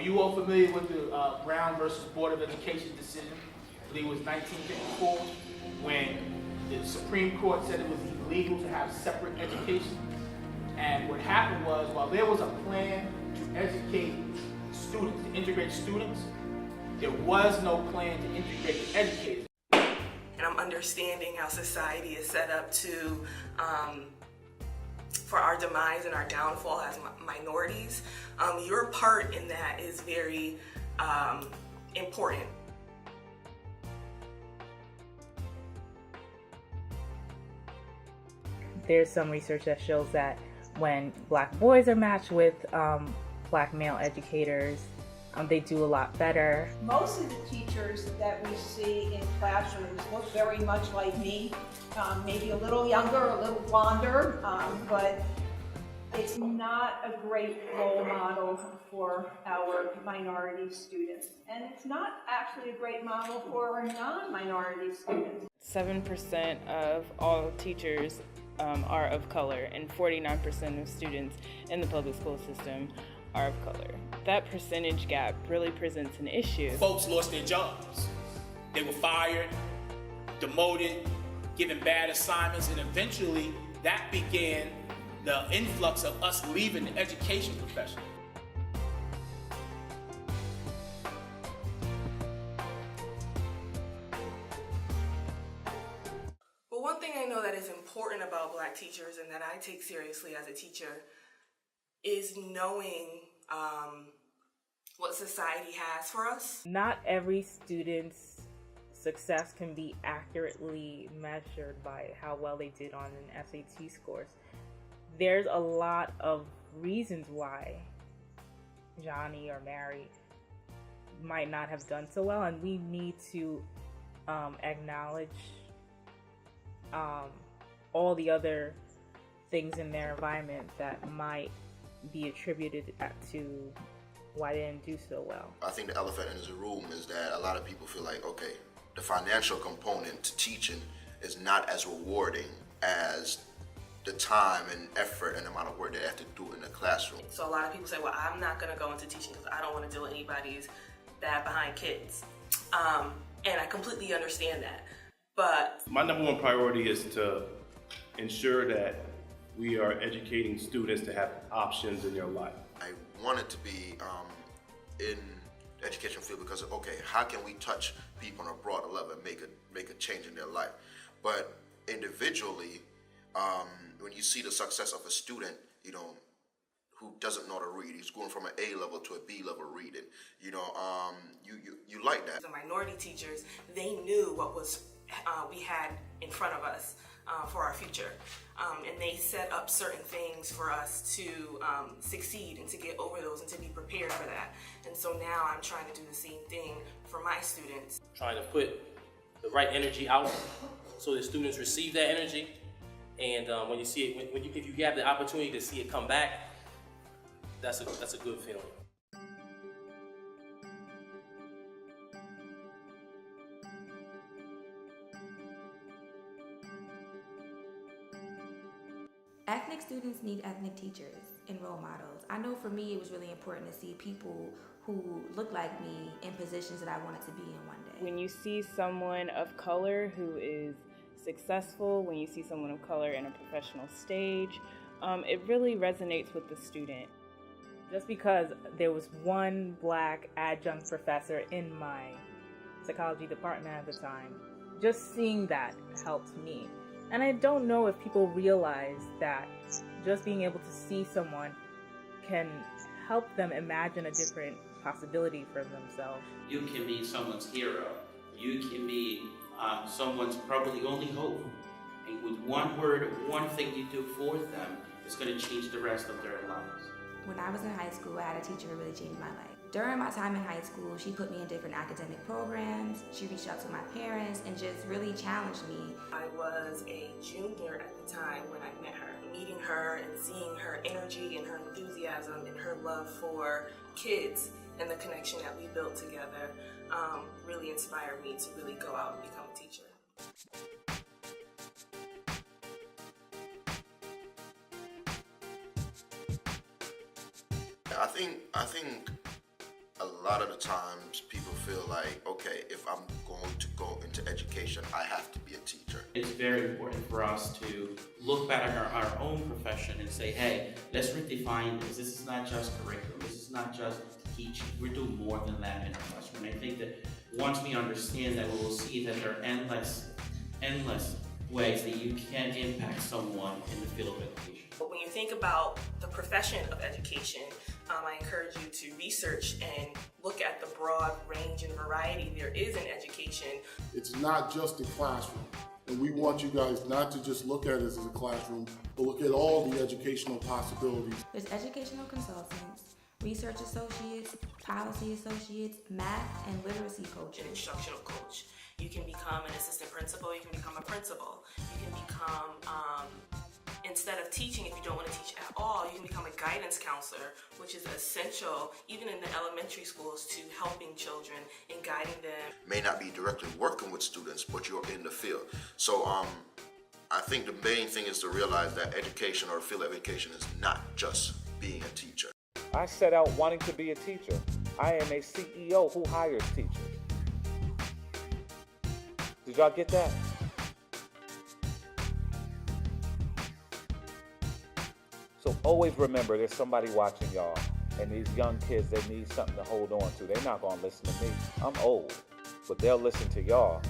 Are you all familiar with the Brown versus Board of Education decision? I believe it was 1954, when the Supreme Court said it was illegal to have separate education. And what happened was, while there was a plan to educate students, to integrate students, there was no plan to integrate the educators. And I'm understanding how society is set up to, for our demise and our downfall as minorities. Your part in that is very important. There's some research that shows that when black boys are matched with black male educators, they do a lot better. Most of the teachers that we see in classrooms look very much like me, maybe a little younger, a little blonder, but it's not a great role model for our minority students. And it's not actually a great model for our non-minority students. 7% of all teachers are of color, and 49% of students in the public school system are of color. That percentage gap really presents an issue. Folks lost their jobs. They were fired, demoted, given bad assignments, and eventually that began the influx of us leaving the education profession. But one thing I know that is important about black teachers and that I take seriously as a teacher is knowing what society has for us. Not every student's success can be accurately measured by how well they did on an SAT scores. There's a lot of reasons why Johnny or Mary might not have done so well, and we need to acknowledge all the other things in their environment that might be attributed to why they didn't do so well. I think the elephant in the room is that a lot of people feel like, okay, the financial component to teaching is not as rewarding as the time and effort and amount of work they have to do in the classroom. So a lot of people say, well, I'm not gonna go into teaching because I don't wanna deal with anybody's bad behind kids. And I completely understand that. But my number one priority is to ensure that we are educating students to have options in their life. I wanted to be in the education field because of, okay, how can we touch people on a broader level and make a change in their life? But individually, when you see the success of a student, you know, who doesn't know how to read, he's going from an A level to a B level reading, you know, you like that. The minority teachers, they knew what was we had in front of us for our future. And they set up certain things for us to succeed and to get over those and to be prepared for that. And so now I'm trying to do the same thing for my students. Trying to put the right energy out so that students receive that energy. And when you see it, if you have the opportunity to see it come back, that's a good feeling. Ethnic students need ethnic teachers and role models. I know for me it was really important to see people who look like me in positions that I wanted to be in one day. When you see someone of color who is successful, when you see someone of color in a professional stage, it really resonates with the student. Just because there was one black adjunct professor in my psychology department at the time, just seeing that helped me. And I don't know if people realize that just being able to see someone can help them imagine a different possibility for themselves. You can be someone's hero. You can be someone's probably only hope. And with one word, one thing you do for them, it's going to change the rest of their lives. When I was in high school, I had a teacher who really changed my life. During my time in high school, she put me in different academic programs. She reached out to my parents and just really challenged me. I was a junior at the time when I met her. Meeting her and seeing her energy and her enthusiasm and her love for kids and the connection that we built together really inspired me to really go out and become a teacher. I think a lot of the times people feel like, okay, if I'm going to go into education, I have to be a teacher. It's very important for us to look back at our own profession and say, hey, let's redefine this. This is not just curriculum. This is not just teaching. We're doing more than that in our classroom. And I think that once we understand that, we will see that there are endless ways that you can impact someone in the field of education. But when you think about the profession of education, I encourage you to research and look at the broad range and variety there is in education. It's not just the classroom. And we want you guys not to just look at it as a classroom, but look at all the educational possibilities. There's educational consultants, research associates, policy associates, math and literacy An coaches. instructional coach. You can become an assistant principal, you can become a principal. You can become, instead of teaching, if you don't want to teach at all, you can become a guidance counselor, which is essential, even in the elementary schools, to helping children and guiding them. May not be directly working with students, but you're in the field. So I think the main thing is to realize that education or field of education is not just being a teacher. I set out wanting to be a teacher. I am a CEO who hires teachers. Did y'all get that? So always remember there's somebody watching y'all, and these young kids, they need something to hold on to. They're not gonna listen to me. I'm old, but they'll listen to y'all